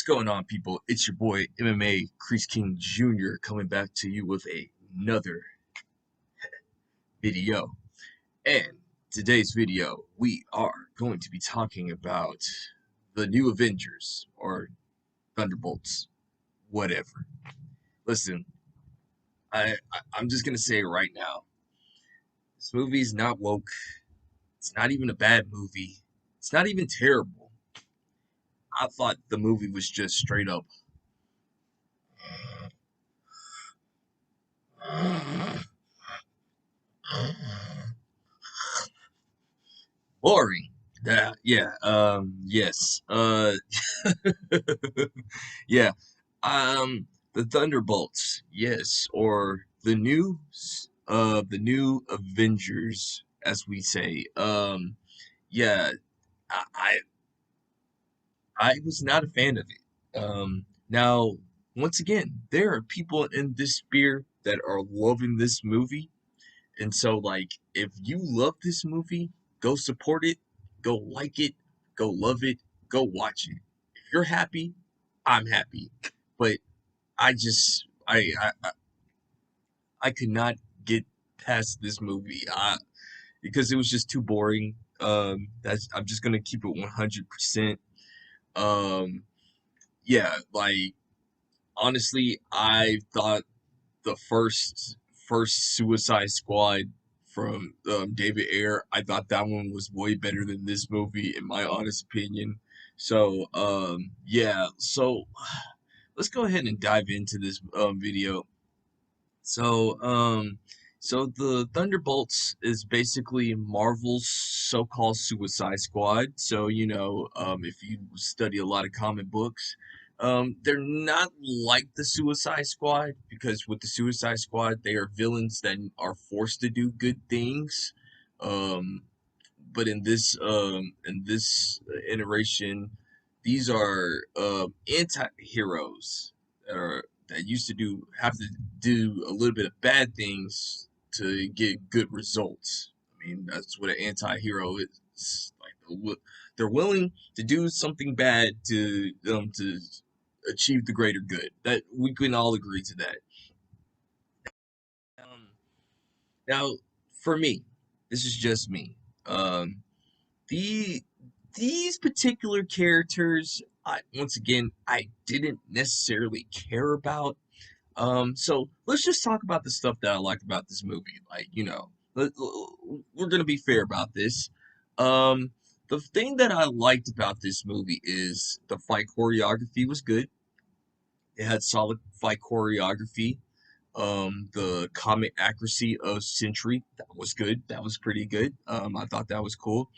going on, people? It's your boy MMA Crease King Jr. coming back to you with another video. And today's video, we are going to be talking about the new Avengers or Thunderbolts, whatever. Listen, I'm just gonna say it right now. This movie's not woke. It's not even a bad movie. It's not even terrible. I thought the movie was just straight up boring. Yes. Yeah. The Thunderbolts, yes, or the new Avengers, as we say. Yeah, I, I, I was not a fan of it. Now, once again, there are people in this sphere that are loving this movie, and so, like, if you love this movie, go support it, go like it, go love it, go watch it. If you're happy, I'm happy. But I just, I could not get past this movie because it was just too boring. I'm just gonna keep it 100%. Um, yeah, like honestly, I thought the first Suicide Squad from David Ayer. I thought that one was way better than this movie, in my honest opinion. So yeah, so let's go ahead and dive into this video. So so the Thunderbolts is basically Marvel's so-called Suicide Squad. So if you study a lot of comic books, they're not like the Suicide Squad because with the Suicide Squad, they are villains that are forced to do good things. Um, but in this iteration, these are anti-heroes that used to have to do a little bit of bad things to get good results. I mean, that's what an anti-hero is. Like they're willing to do something bad to achieve the greater good. That we can all agree to that. Um, Now, for me, this is just me. Um, the these particular characters, once again, I didn't necessarily care about. So let's just talk about the stuff that I like about this movie. Like, we're gonna be fair about this. Um, the thing that I liked about this movie is the fight choreography was good. It had solid fight choreography. The comic accuracy of Sentry, that was good. That was pretty good. I thought that was cool.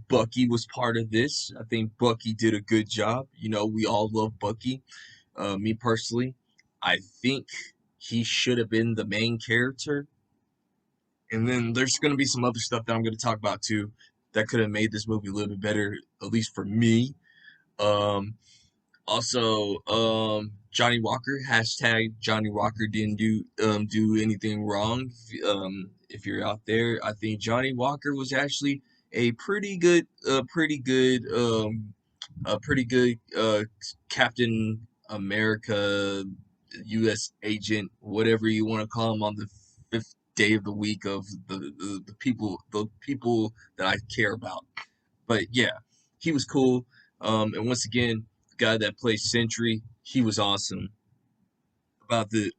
Bucky was part of this. I think Bucky did a good job. We all love Bucky. Me personally, I think he should have been the main character. And then there's going to be some other stuff that I'm going to talk about too that could have made this movie a little bit better, at least for me. Um, Also, Johnny Walker, hashtag Johnny Walker didn't do anything wrong. If you're out there, I think Johnny Walker was actually a pretty good Captain America, U.S. agent, whatever you want to call him, on the fifth day of the week of the people that I care about. But yeah, he was cool. And once again, the guy that plays Sentry, he was awesome. About the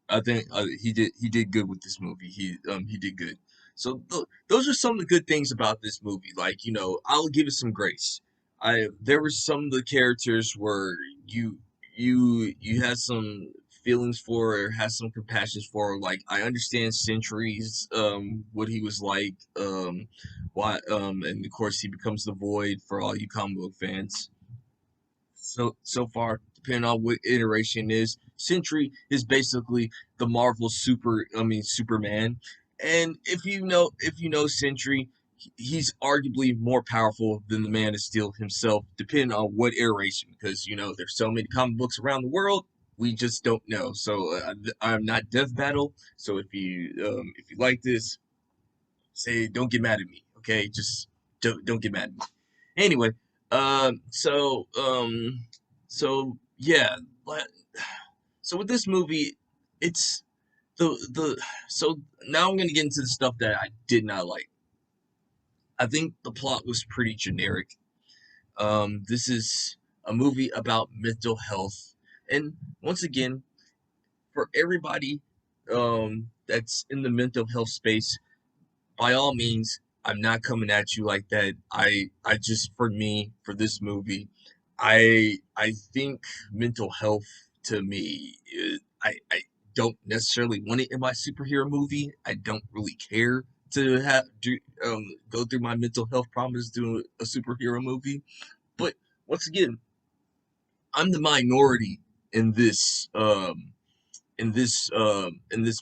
I think he did good with this movie. He did good. So those are some of the good things about this movie. Like I'll give it some grace. I There were some of the characters where you had some feelings for or had some compassion for. Like I understand Sentry's what he was like why and of course he becomes the Void for all you comic book fans. So far, depending on what iteration is, Sentry is basically the Marvel Superman. And if you know Sentry, he's arguably more powerful than the Man of Steel himself, depending on what iteration, because there's so many comic books around the world, we just don't know. So I'm not Death Battle. So if you like this, say don't get mad at me, okay? Just don't get mad at me. Anyway, so So yeah, but so with this movie, it's the so now I'm gonna get into the stuff that I did not like. I think the plot was pretty generic. This is a movie about mental health, and once again, for everybody that's in the mental health space, by all means, I'm not coming at you like that. I just for me for this movie, I think mental health to me, I don't necessarily want it in my superhero movie. I don't really care to have do go through my mental health problems doing a superhero movie. But once again, I'm the minority in this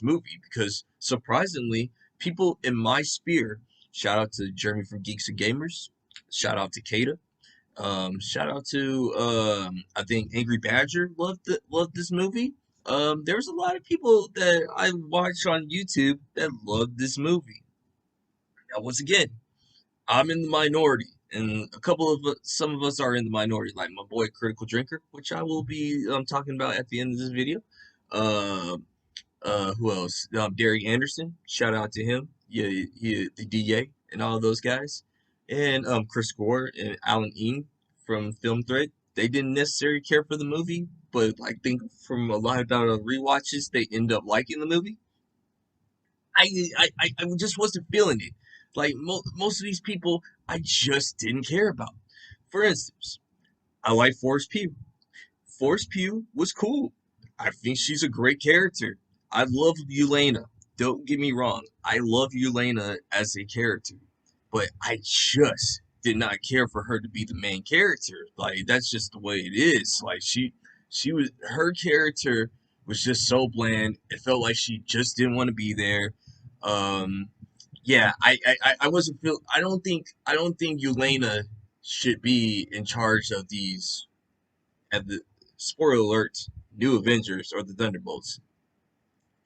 movie because surprisingly, people in my sphere, shout out to Jeremy from Geeks and Gamers, shout out to Kata, shout out to I think Angry Badger loved this movie. There's a lot of people that I watch on YouTube that love this movie. Now, once again, I'm in the minority, and some of us are in the minority, like my boy Critical Drinker, which I will be talking about at the end of this video. Uh, who else? Derry Anderson. Shout out to him. Yeah, the DA and all those guys. And Chris Gore and Alan Eames from Film Thread. They didn't necessarily care for the movie, but I think from a lot of rewatches, they end up liking the movie. I just wasn't feeling it. Like most of these people, I just didn't care about. For instance, I like Forrest Pugh. Force Pugh was cool. I think she's a great character. I love Yelena. Don't get me wrong. I love Yelena as a character. But I just did not care for her to be the main character. Like that's just the way it is. Like she was her character was just so bland. It felt like she just didn't want to be there. Um yeah, I wasn't feel I don't think Yelena should be in charge of these at the spoiler alert, New Avengers or the Thunderbolts.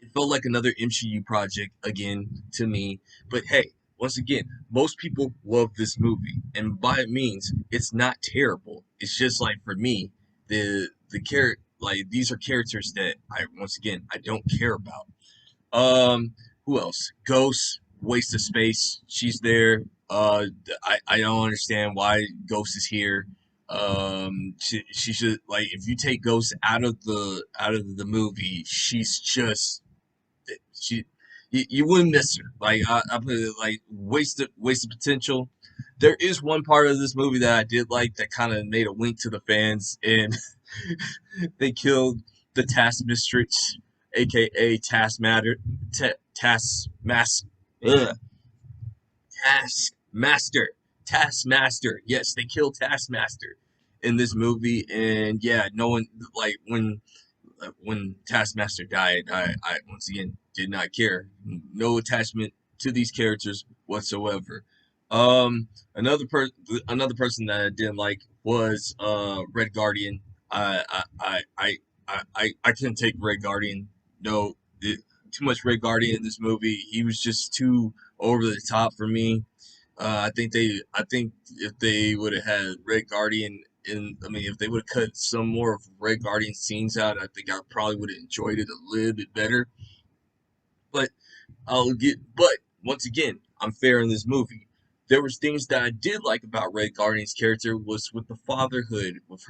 It felt like another MCU project again to me. But hey, once again, most people love this movie, and by it means it's not terrible. It's just like for me, the character like these are characters that I once again I don't care about. Who else? Ghost, waste of space. She's there. I don't understand why Ghost is here. She should like if you take Ghost out of the movie, she's just she. You wouldn't miss her. Like I put it like wasted potential. There is one part of this movie that I did like that kind of made a wink to the fans, and they killed the Taskmistress, aka Taskmaster, ugh, Taskmaster, Taskmaster. Yes, they killed Taskmaster in this movie, and yeah, no one like when Taskmaster died. I once again did not care. No attachment to these characters whatsoever. Another person that I didn't like was Red Guardian. I couldn't take Red Guardian. No, too much Red Guardian in this movie. He was just too over the top for me. I think if they would have had Red Guardian I mean, if they would have cut some more of Red Guardian scenes out, I think I probably would have enjoyed it a little bit better. But but once again, I'm fair in this movie. There was things that I did like about Red Guardian's character was with the fatherhood, with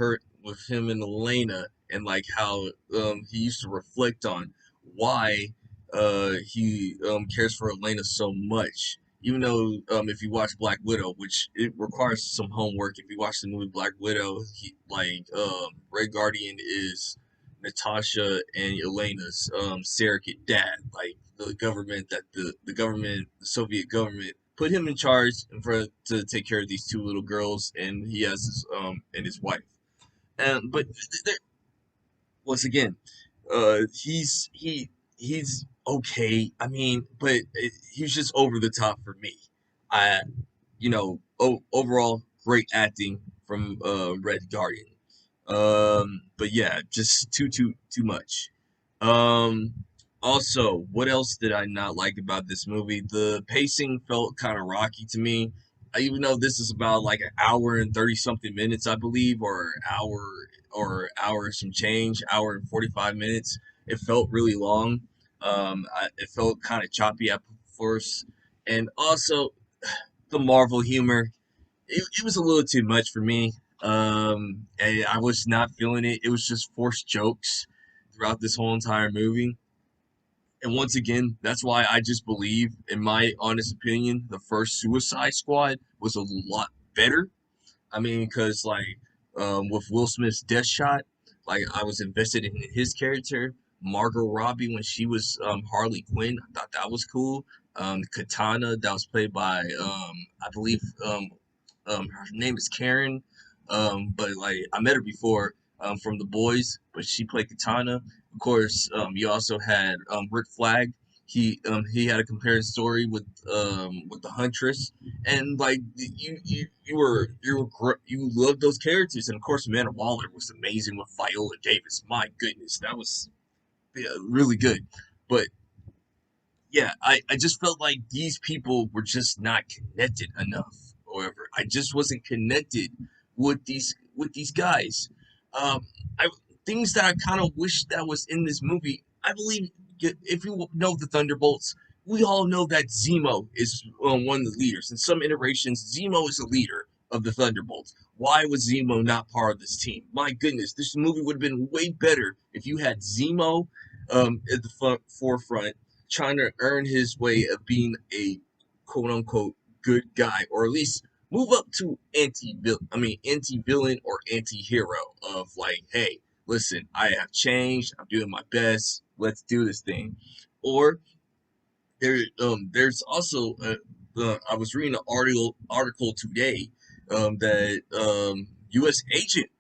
him and Elena, and like how he used to reflect on why he cares for Elena so much. Even though if you watch Black Widow, which it requires some homework, if you watch the movie Black Widow, Red Guardian is Natasha and Elena's surrogate dad, like the government the Soviet government put him in charge for to take care of these two little girls, and he has his and his wife. And but there, once again, he's okay. I mean, but he's just over the top for me. I overall great acting from Red Guardian. But yeah, just too much. Um, Also, what else did I not like about this movie? The pacing felt kind of rocky to me. even though this is about like an hour and 30 something minutes, I believe, or hour some change, hour and 45 minutes, it felt really long. It felt kind of choppy at first, and also the Marvel humor. It was a little too much for me. And I was not feeling it. It was just forced jokes throughout this whole entire movie. And once again, that's why I just believe, in my honest opinion, the first Suicide Squad was a lot better. I mean, because like with Will Smith's death shot, like I was invested in his character. Margot Robbie when she was Harley Quinn, I thought that was cool. Katana that was played by I believe her name is Karen, but like I met her before from The Boys, but she played Katana. Of course, you also had Rick Flag. He had a comparing story with the Huntress, and like you loved those characters, and of course Amanda Waller was amazing with Viola Davis. My goodness, that was, yeah, really good. But yeah, I just felt like these people were just not connected enough. However, I just wasn't connected with these guys. Um, I things that I kind of wish that was in this movie. I believe if you know the Thunderbolts, we all know that Zemo is one of the leaders. In some iterations, Zemo is the leader of the Thunderbolts. Why was Zemo not part of this team? My goodness, this movie would have been way better if you had Zemo at the forefront trying to earn his way of being a quote unquote good guy, or at least move up to anti villain or anti hero of like, hey, listen, I have changed, I'm doing my best, let's do this thing. Or there's also I was reading an article today that U.S. agent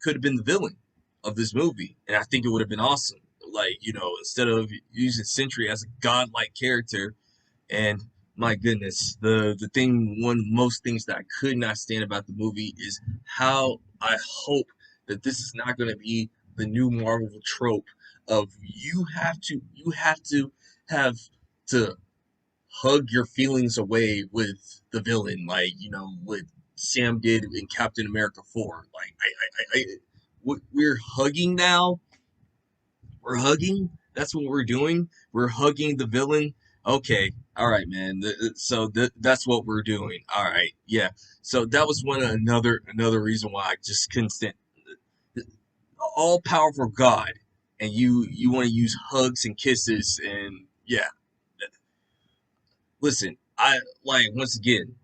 could have been the villain of this movie, and I think it would have been awesome. Like, instead of using Sentry as a godlike character, and my goodness, the thing one of most things that I could not stand about the movie is how I hope that this is not going to be the new Marvel trope of you have to have to hug your feelings away with the villain, like what Sam did in Captain America 4. Like we're hugging now. We're hugging. That's what we're doing. We're hugging the villain. Okay, all right, man. So that's what we're doing. All right, yeah. So that was another reason why I just couldn't stand all powerful God, and you want to use hugs and kisses, and yeah. Listen, I like once again,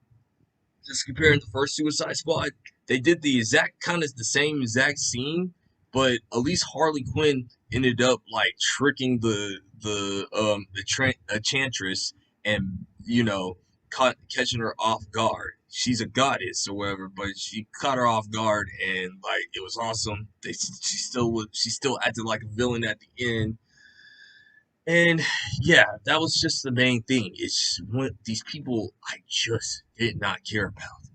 just comparing the first Suicide Squad, they did the exact kind of the same exact scene, but at least Harley Quinn ended up like tricking the Enchantress, and catching her off guard. She's a goddess or whatever, but she caught her off guard, and like it was awesome. She still acted like a villain at the end, and yeah, that was just the main thing. It's what these people I just did not care about.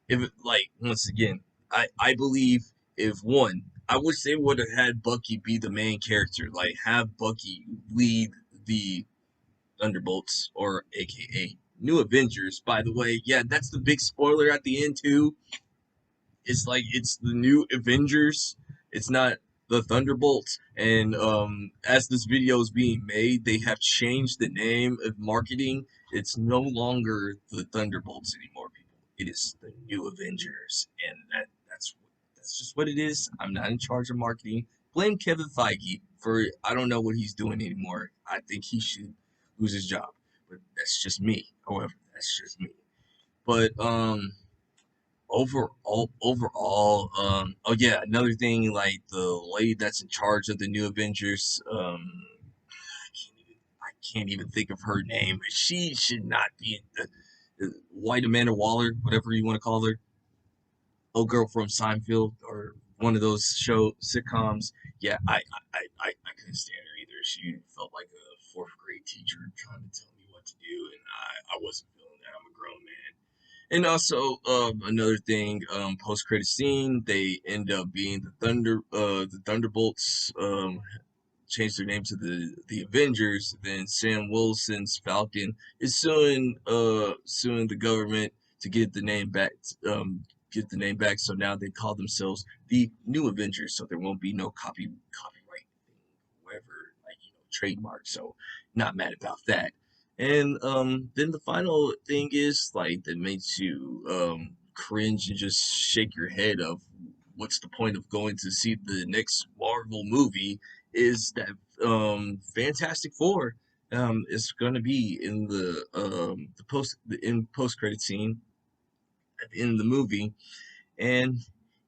If like once again, I believe if one, I wish they would have had Bucky be the main character, like have Bucky lead the Thunderbolts, or AKA New Avengers. By the way, yeah, that's the big spoiler at the end too. It's like it's the New Avengers. It's not the Thunderbolts. And as this video is being made, they have changed the name of marketing. It's no longer the Thunderbolts anymore, people. It is the New Avengers, and that's just what it is. I'm not in charge of marketing. Blame Kevin Feige for I don't know what he's doing anymore. I think he should lose his job, but that's just me. However, that's just me. But overall, oh yeah, another thing, like the lady that's in charge of the New Avengers, I can't even think of her name, but she should not be in the White Amanda Waller, whatever you want to call her, old girl from Seinfeld or one of those show sitcoms. Yeah, I couldn't stand her either. She felt like a fourth grade teacher trying to tell me what to do, and I wasn't feeling that. I'm a grown man. And also, another thing, post credit scene, they end up being the Thunderbolts. Changed their name to the Avengers. Then Sam Wilson's Falcon is suing the government to get the name back. Get the name back. So now they call themselves the New Avengers. So there won't be no copyright thing, whatever, like trademark. So not mad about that. And then the final thing is like that makes you cringe and just shake your head of what's the point of going to see the next Marvel movie is that Fantastic Four is going to be in the post credit scene at the end of the movie. And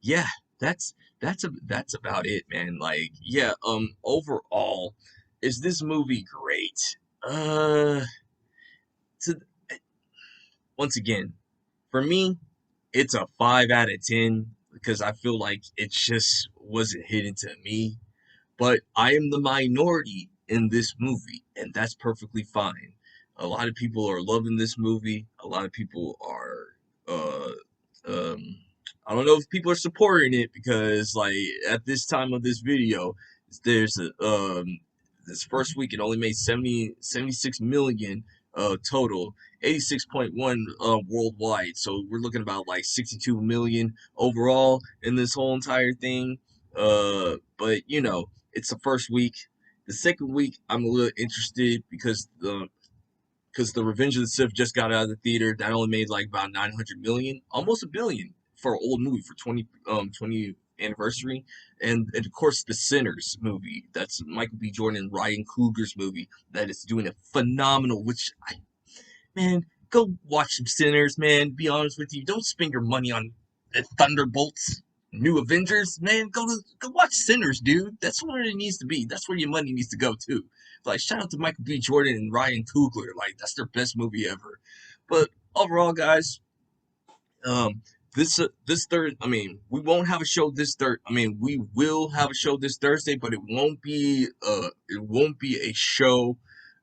yeah, that's about it, man. Like, yeah, overall, is this movie great? To Once again, for me, it's a 5 out of 10 because I feel like it just wasn't hitting to me. But I am the minority in this movie, and that's perfectly fine. A lot of people are loving this movie. A lot of people are, uh, um, I don't know if people are supporting it because, like, at this time of this video, there's this first week it only made 76 million total, 86.1 worldwide. So we're looking about like 62 million overall in this whole entire thing. But it's the first week. The second week, I'm a little interested because the Revenge of the Sith just got out of the theater. That only made like about 900 million, almost a billion for an old movie for 20 anniversary. And of course the Sinners movie. That's Michael B. Jordan and Ryan Coogler's movie that is doing a phenomenal. Man, go watch some Sinners, man. Be honest with you, don't spend your money on the Thunderbolts. New Avengers, man, go watch Sinners, dude. That's where it needs to be. That's where your money needs to go too. Like, shout out to Michael B. Jordan and Ryan Coogler. Like, that's their best movie ever. But overall, guys, um, this third, I mean, we won't have a show this third. I mean, we will have a show this Thursday, but it won't be a show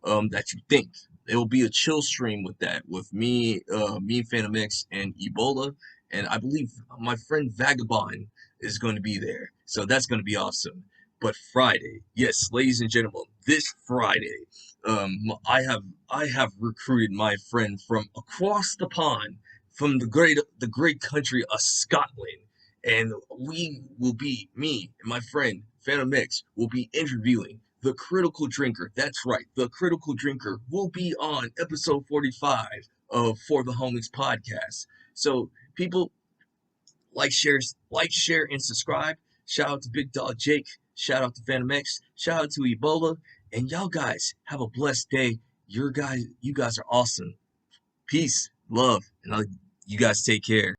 that you think. It will be a chill stream with that, with me and Phantom X and Ebola, and I believe my friend Vagabond is going to be there. So that's going to be awesome. But Friday, yes, ladies and gentlemen, this Friday, I have recruited my friend from across the pond from the great country of Scotland, and me and my friend Phantom X will be interviewing the Critical Drinker. That's right, the Critical Drinker will be on episode 45 of For the Homies podcast. So people, like, share, and subscribe. Shout out to Big Dog Jake. Shout out to Phantom X. Shout out to Ebola. And y'all guys have a blessed day. You guys are awesome. Peace, love, and you guys take care.